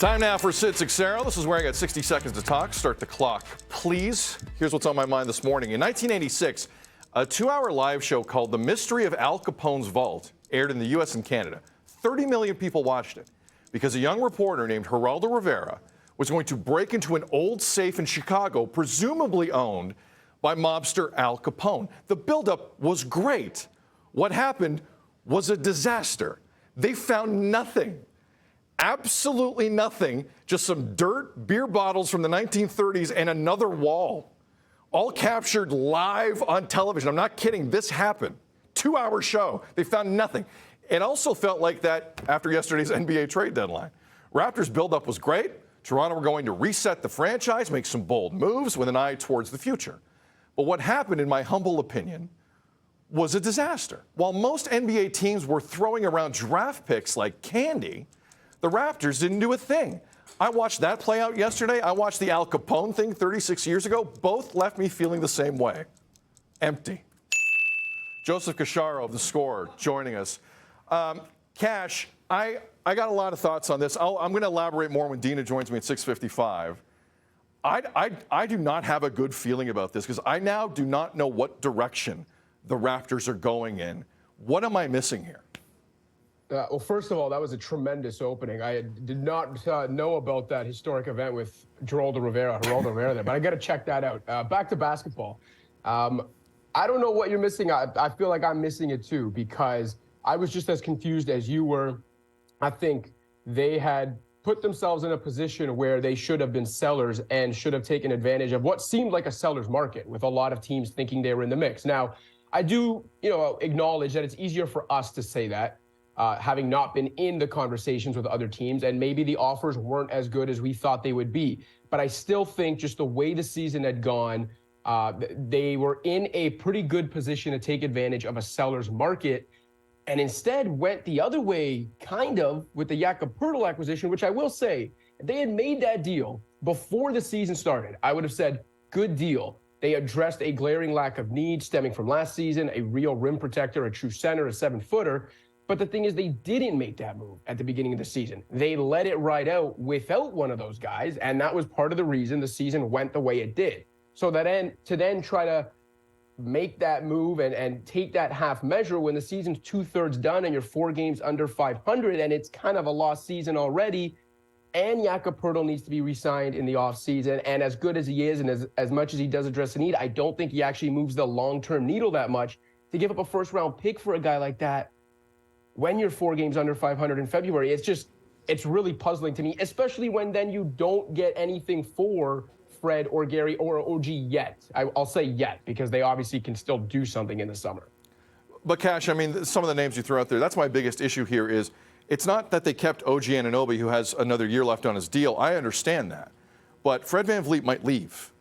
Time now for Sid Casciaro. This is where I got 60 seconds to talk. Start the clock, please. Here's what's on my mind this morning. In 1986, a 2-hour live show called The Mystery of Al Capone's Vault aired in the U.S. and Canada. 30 million people watched it because a young reporter named Geraldo Rivera was going to break into an old safe in Chicago, presumably owned by mobster Al Capone. The buildup was great. What happened was a disaster. They found nothing. Absolutely nothing, just some dirt, beer bottles from the 1930s, and another wall. All captured live on television. I'm not kidding. This happened. 2-hour show. They found nothing. It also felt like that after yesterday's NBA trade deadline. Raptors buildup was great. Toronto were going to reset the franchise, make some bold moves with an eye towards the future. But what happened, in my humble opinion, was a disaster. While most NBA teams were throwing around draft picks like candy, the Raptors didn't do a thing. I watched that play out yesterday. I watched the Al Capone thing 36 years ago. Both left me feeling the same way. Empty. Joseph Casciaro of The Score joining us. Cash, I got a lot of thoughts on this. I'm going to elaborate more when Dina joins me at 6:55. I do not have a good feeling about this because I now do not know what direction the Raptors are going in. What am I missing here? Well, first of all, that was a tremendous opening. I did not know about that historic event with Geraldo Rivera there, but I got to check that out. Back to basketball. I don't know what you're missing. I feel like I'm missing it too because I was just as confused as you were. I think they had put themselves in a position where they should have been sellers and should have taken advantage of what seemed like a seller's market with a lot of teams thinking they were in the mix. Now, I do, acknowledge that it's easier for us to say that. Having not been in the conversations with other teams, and maybe the offers weren't as good as we thought they would be. But I still think just the way the season had gone, they were in a pretty good position to take advantage of a seller's market, and instead went the other way, kind of, with the Jakob Poeltl acquisition, which I will say, if they had made that deal before the season started, I would have said, good deal. They addressed a glaring lack of need stemming from last season, a real rim protector, a true center, a 7-footer. But the thing is, they didn't make that move at the beginning of the season. They let it ride out without one of those guys, and that was part of the reason the season went the way it did. So to then try to make that move and take that half measure when the season's 2/3 done and you're 4 games under 500 and it's kind of a lost season already, and Jakob Poeltl needs to be re-signed in the offseason, and as good as he is and as much as he does address the need, I don't think he actually moves the long-term needle that much. To give up a first-round pick for a guy like that, when you're 4 games under 500 in February, it's really puzzling to me, especially when then you don't get anything for Fred or Gary or OG yet. I'll say yet, because they obviously can still do something in the summer. But Cash, I mean, some of the names you threw out there, that's my biggest issue here is it's not that they kept OG Anunoby, who has another year left on his deal. I understand that. But Fred VanVleet might leave.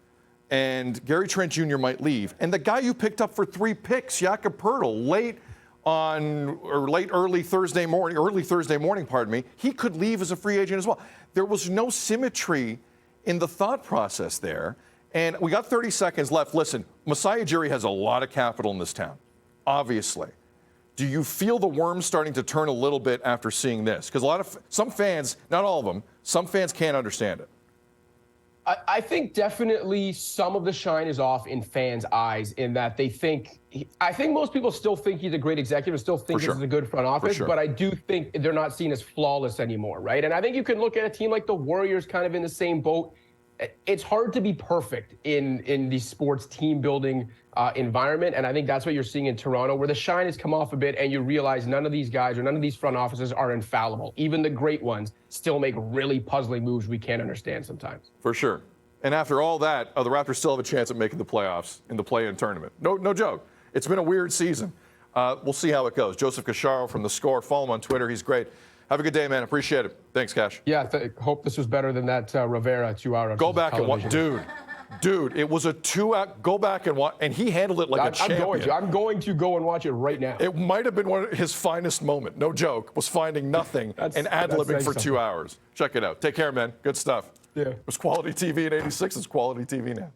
And Gary Trent Jr. might leave. And the guy you picked up for 3 picks, Jakob Poeltl, early Thursday morning, he could leave as a free agent as well. There was no symmetry in the thought process there. And we got 30 seconds left. Listen, Masai Ujiri has a lot of capital in this town, obviously. Do you feel the worms starting to turn a little bit after seeing this? Because some fans, not all of them, some fans can't understand it. I think definitely some of the shine is off in fans' eyes in that they think, I think most people still think he's a great executive, still think this is a good front office, but I do think they're not seen as flawless anymore, right? And I think you can look at a team like the Warriors kind of in the same boat. It's hard to be perfect in the sports team building environment, and I think that's what you're seeing in Toronto, where the shine has come off a bit and you realize none of these guys or none of these front offices are infallible. Even the great ones still make really puzzling moves we can't understand sometimes. For sure. And after all that, the Raptors still have a chance at making the playoffs in the play-in tournament. No joke. It's been a weird season. We'll see how it goes. Joseph Casciaro from The Score. Follow him on Twitter. He's great. Have a good day, man. Appreciate it. Thanks, Cash. Yeah, hope this was better than that Rivera 2-hour. Go back and watch. Dude, it was a 2-hour. Go back and watch. And he handled it like a champion. I'm going to go and watch it right now. It might have been his finest moment. No joke. Was finding nothing and ad-libbing for 2 hours. Check it out. Take care, man. Good stuff. Yeah. It was quality TV in '86. It's quality TV now.